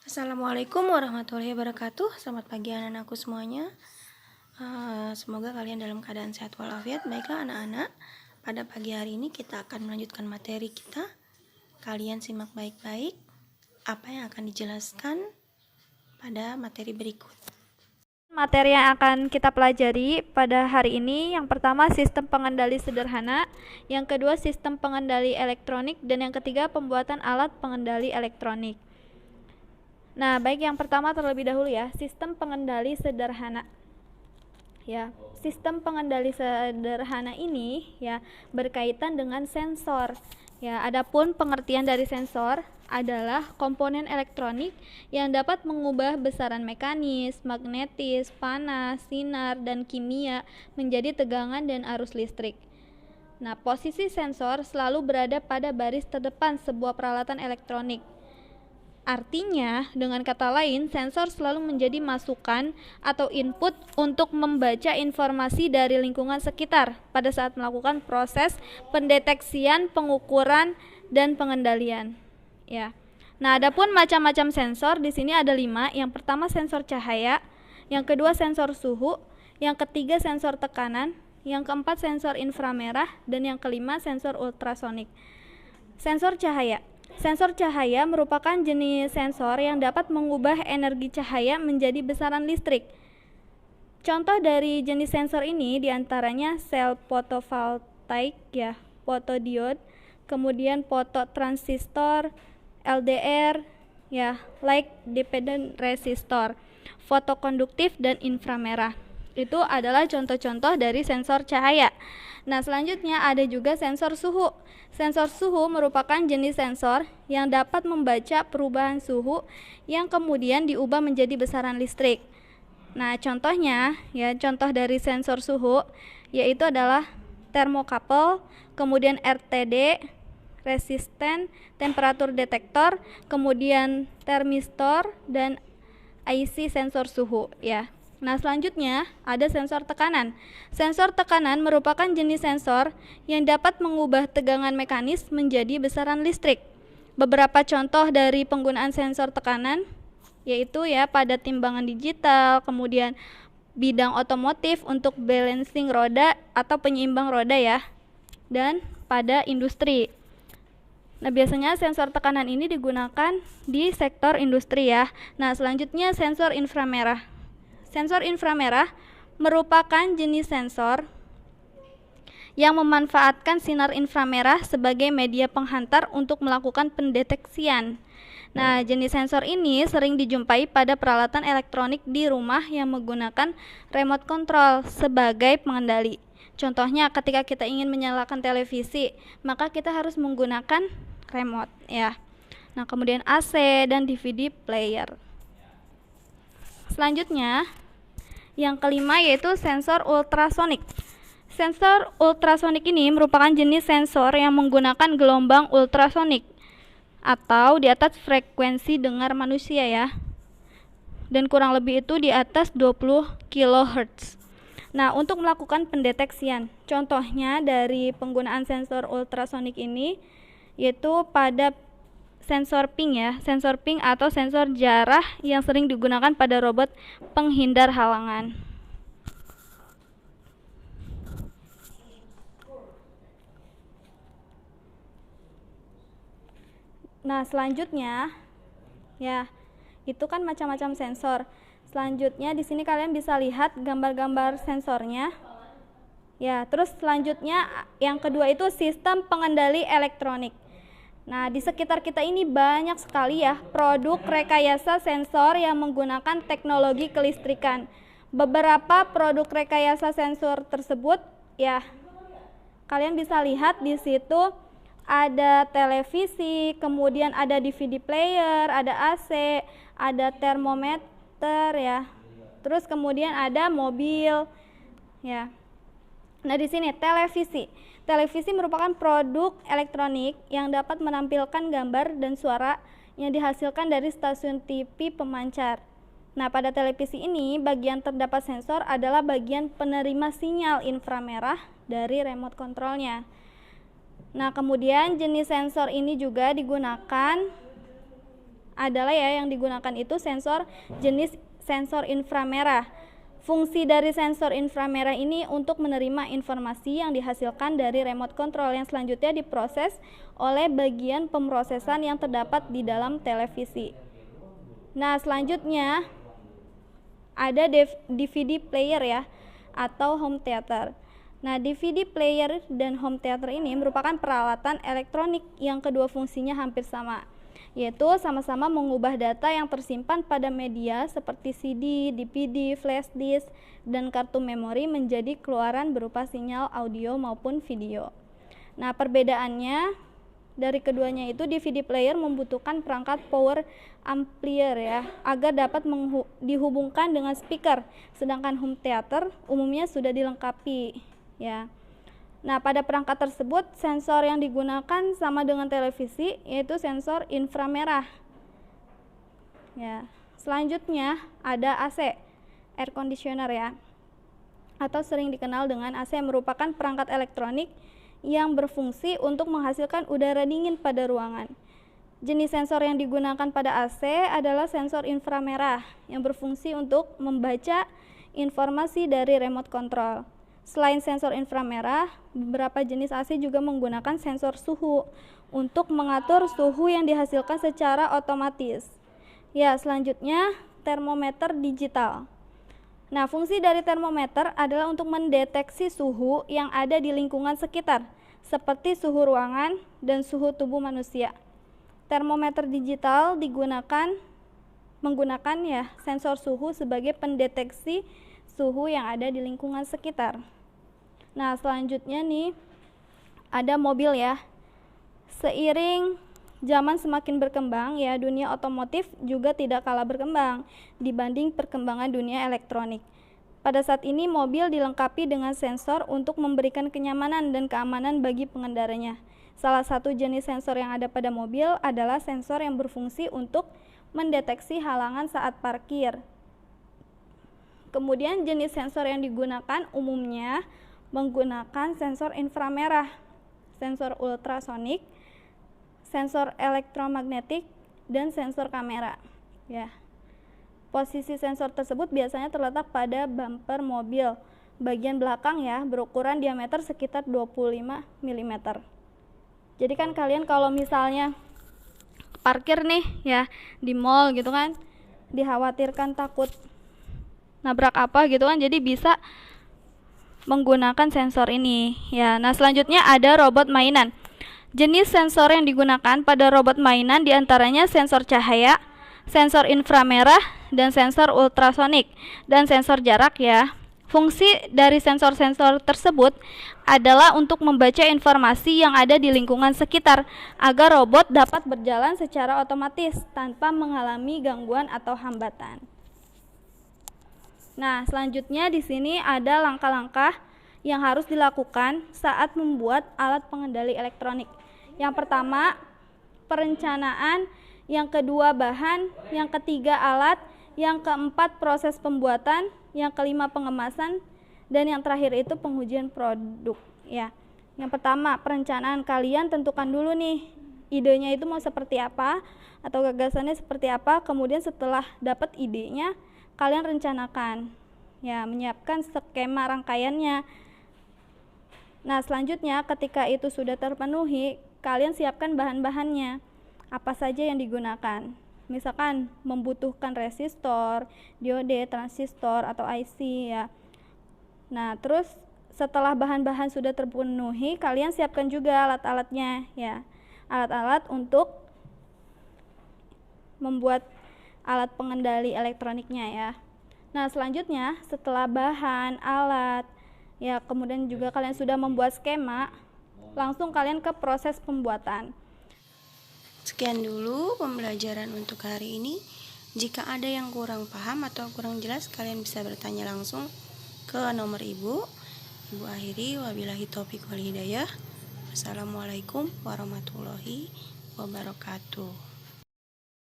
Assalamualaikum warahmatullahi wabarakatuh. Selamat pagi anak-anakku semuanya. Semoga kalian dalam keadaan sehat walafiat. Baiklah anak-anak, pada pagi hari ini kita akan melanjutkan materi kita. Kalian simak baik-baik apa yang akan dijelaskan pada materi berikut. Materi yang akan kita pelajari pada hari ini, yang pertama sistem pengendali sederhana, yang kedua sistem pengendali elektronik, dan yang ketiga pembuatan alat pengendali elektronik. Nah, baik, yang pertama terlebih dahulu ya, sistem pengendali sederhana. Ya, sistem pengendali sederhana ini ya berkaitan dengan sensor. Ya, adapun pengertian dari sensor adalah komponen elektronik yang dapat mengubah besaran mekanis, magnetis, panas, sinar, dan kimia menjadi tegangan dan arus listrik. Nah, posisi sensor selalu berada pada baris terdepan sebuah peralatan elektronik. Artinya, dengan kata lain, sensor selalu menjadi masukan atau input untuk membaca informasi dari lingkungan sekitar pada saat melakukan proses pendeteksian, pengukuran, dan pengendalian. Ya. Nah, adapun macam-macam sensor di sini ada 5. Yang pertama sensor cahaya, yang kedua sensor suhu, yang ketiga sensor tekanan, yang keempat sensor inframerah, dan yang kelima sensor ultrasonik. Sensor cahaya. Sensor cahaya merupakan jenis sensor yang dapat mengubah energi cahaya menjadi besaran listrik. Contoh dari jenis sensor ini diantaranya sel fotovoltaik ya, fotodiode, kemudian fototransistor, LDR, ya, light dependent resistor, fotokonduktif, dan inframerah. Itu adalah contoh-contoh dari sensor cahaya. Nah, selanjutnya ada juga sensor suhu. Sensor suhu merupakan jenis sensor yang dapat membaca perubahan suhu yang kemudian diubah menjadi besaran listrik. Nah, contohnya ya, contoh dari sensor suhu yaitu adalah termokapel, kemudian RTD, resisten, temperatur detektor, kemudian termistor, dan IC sensor suhu ya. Nah, selanjutnya ada sensor tekanan. Sensor tekanan merupakan jenis sensor yang dapat mengubah tegangan mekanis menjadi besaran listrik. Beberapa contoh dari penggunaan sensor tekanan yaitu ya pada timbangan digital, kemudian bidang otomotif untuk balancing roda atau penyeimbang roda ya, dan pada industri. Nah, biasanya sensor tekanan ini digunakan di sektor industri ya. Nah, selanjutnya sensor inframerah. Sensor inframerah merupakan jenis sensor yang memanfaatkan sinar inframerah sebagai media penghantar untuk melakukan pendeteksian. Nah, jenis sensor ini sering dijumpai pada peralatan elektronik di rumah yang menggunakan remote control sebagai pengendali. Contohnya ketika kita ingin menyalakan televisi, maka kita harus menggunakan remote ya. Nah, kemudian AC dan DVD player. Selanjutnya, yang kelima yaitu sensor ultrasonik. Sensor ultrasonik ini merupakan jenis sensor yang menggunakan gelombang ultrasonik atau di atas frekuensi dengar manusia ya. Dan kurang lebih itu di atas 20 kHz. Nah, untuk melakukan pendeteksian, contohnya dari penggunaan sensor ultrasonik ini yaitu pada sensor ping ya, sensor ping atau sensor jarah yang sering digunakan pada robot penghindar halangan. Nah, selanjutnya ya, itu kan macam-macam sensor. Selanjutnya di sini kalian bisa lihat gambar-gambar sensornya. Ya, terus selanjutnya yang kedua itu sistem pengendali elektronik. Nah, di sekitar kita ini banyak sekali ya produk rekayasa sensor yang menggunakan teknologi kelistrikan. Beberapa produk rekayasa sensor tersebut ya, kalian bisa lihat di situ ada televisi, kemudian ada DVD player, ada AC, ada termometer ya. Terus kemudian ada mobil ya. Nah, di sini televisi. Televisi merupakan produk elektronik yang dapat menampilkan gambar dan suara yang dihasilkan dari stasiun TV pemancar. Nah, pada televisi ini bagian terdapat sensor adalah bagian penerima sinyal inframerah dari remote controlnya. Nah, kemudian jenis sensor ini juga digunakan adalah ya yang digunakan itu sensor jenis sensor inframerah. Fungsi dari sensor inframerah ini untuk menerima informasi yang dihasilkan dari remote control yang selanjutnya diproses oleh bagian pemrosesan yang terdapat di dalam televisi. Nah, selanjutnya ada DVD player ya, atau home theater. Nah, DVD player dan home theater ini merupakan peralatan elektronik yang kedua fungsinya hampir sama, yaitu sama-sama mengubah data yang tersimpan pada media seperti CD, DVD, flash disk, dan kartu memori menjadi keluaran berupa sinyal audio maupun video. Nah, perbedaannya dari keduanya itu DVD player membutuhkan perangkat power amplifier ya, agar dapat dihubungkan dengan speaker, sedangkan home theater umumnya sudah dilengkapi ya. Nah, pada perangkat tersebut sensor yang digunakan sama dengan televisi, yaitu sensor inframerah. Ya. Selanjutnya ada AC, air conditioner ya, atau sering dikenal dengan AC, merupakan perangkat elektronik yang berfungsi untuk menghasilkan udara dingin pada ruangan. Jenis sensor yang digunakan pada AC adalah sensor inframerah yang berfungsi untuk membaca informasi dari remote control. Selain sensor inframerah, beberapa jenis AC juga menggunakan sensor suhu untuk mengatur suhu yang dihasilkan secara otomatis. Ya, selanjutnya termometer digital. Nah, fungsi dari termometer adalah untuk mendeteksi suhu yang ada di lingkungan sekitar, seperti suhu ruangan dan suhu tubuh manusia. Termometer digital menggunakan ya sensor suhu sebagai pendeteksi suhu yang ada di lingkungan sekitar. Nah, selanjutnya nih ada mobil ya. Seiring zaman semakin berkembang ya, dunia otomotif juga tidak kalah berkembang dibanding perkembangan dunia elektronik. Pada saat ini mobil dilengkapi dengan sensor untuk memberikan kenyamanan dan keamanan bagi pengendaranya. Salah satu jenis sensor yang ada pada mobil adalah sensor yang berfungsi untuk mendeteksi halangan saat parkir. Kemudian jenis sensor yang digunakan umumnya menggunakan sensor inframerah, sensor ultrasonik, sensor elektromagnetik, dan sensor kamera. Ya. Posisi sensor tersebut biasanya terletak pada bumper mobil bagian belakang ya, berukuran diameter sekitar 25 mm. Jadi kan kalian kalau misalnya parkir nih ya di mall gitu kan, dikhawatirkan takut nabrak apa gitu kan, jadi bisa menggunakan sensor ini ya. Nah, selanjutnya ada robot mainan. Jenis sensor yang digunakan pada robot mainan diantaranya sensor cahaya, sensor inframerah, dan sensor ultrasonik, dan sensor jarak ya. Fungsi dari sensor-sensor tersebut adalah untuk membaca informasi yang ada di lingkungan sekitar agar robot dapat berjalan secara otomatis tanpa mengalami gangguan atau hambatan. Nah, selanjutnya di sini ada langkah-langkah yang harus dilakukan saat membuat alat pengendali elektronik. Yang pertama, perencanaan, yang kedua bahan, yang ketiga alat, yang keempat proses pembuatan, yang kelima pengemasan, dan yang terakhir itu pengujian produk ya. Yang pertama, perencanaan. Kalian tentukan dulu nih idenya itu mau seperti apa atau gagasannya seperti apa. Kemudian setelah dapat idenya, kalian rencanakan ya, menyiapkan skema rangkaiannya. Nah, selanjutnya ketika itu sudah terpenuhi, kalian siapkan bahan-bahannya apa saja yang digunakan. Misalkan membutuhkan resistor, diode, transistor, atau IC ya. Nah, terus setelah bahan-bahan sudah terpenuhi, kalian siapkan juga alat-alatnya ya. Alat-alat untuk membuat alat pengendali elektroniknya ya. Nah, selanjutnya setelah bahan, alat ya, kemudian juga kalian sudah membuat skema, langsung kalian ke proses pembuatan. Sekian dulu pembelajaran untuk hari ini. Jika ada yang kurang paham atau kurang jelas, kalian bisa bertanya langsung ke nomor Ibu akhiri. Wabillahi taufiq wal hidayah. Wassalamualaikum warahmatullahi wabarakatuh.